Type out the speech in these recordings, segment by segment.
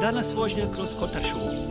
Danas vožnja kroz Kotar šumu.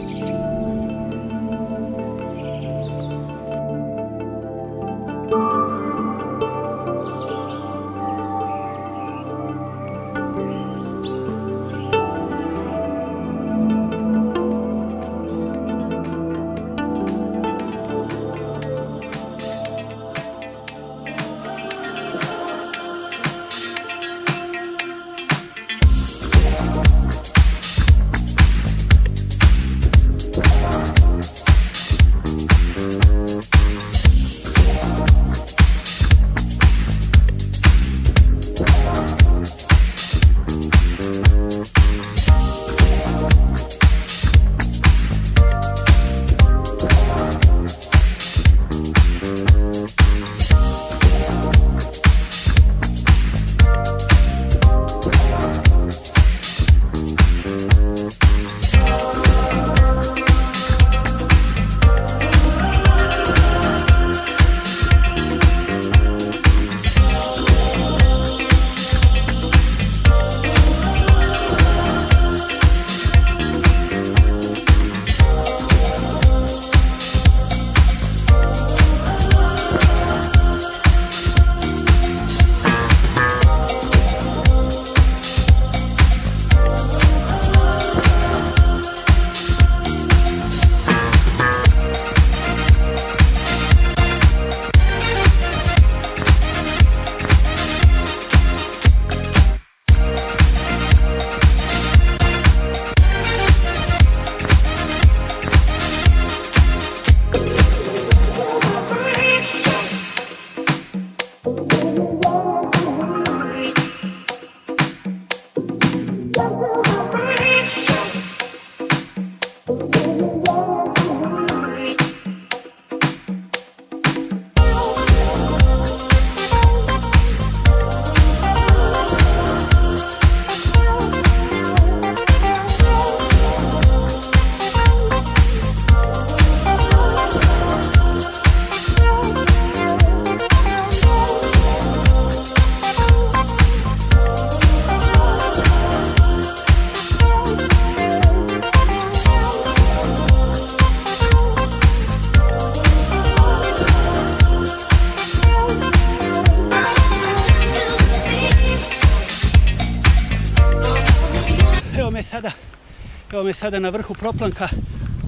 Evo me sada na vrhu proplanka,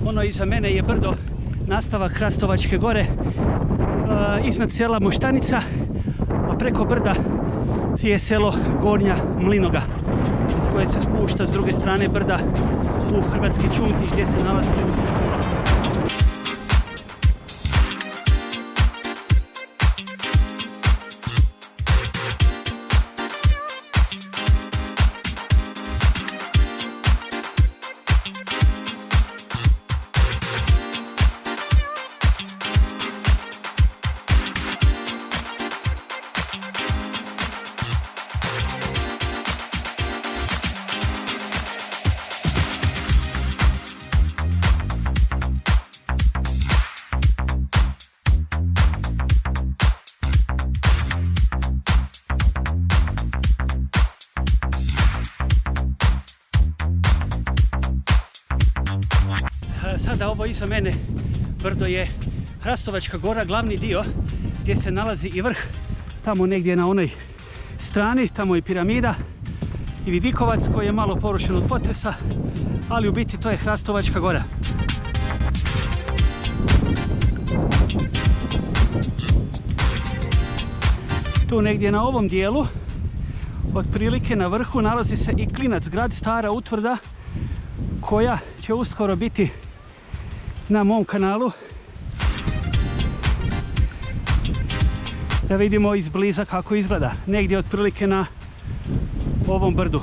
ono iza mene je brdo, nastavak Hrastovačke gore, iznad sela Moštanica, a preko brda je selo Gornja Mlinoga, iz koje se spušta s druge strane brda u Hrvatski Čuntić, gdje se nalazi Čuntić šuma. Sada ovo iza mene brdo je Hrastovačka gora, glavni dio gdje se nalazi i vrh, tamo negdje na onoj strani, tamo je piramida i vidikovac koji je malo porušen od potresa, ali u biti to je Hrastovačka gora. Tu negdje na ovom dijelu, otprilike na vrhu, nalazi se i Klinac, grad, stara utvrda koja će uskoro biti na mom kanalu. Da vidimo izbliza kako izgleda. Negdje otprilike na ovom brdu.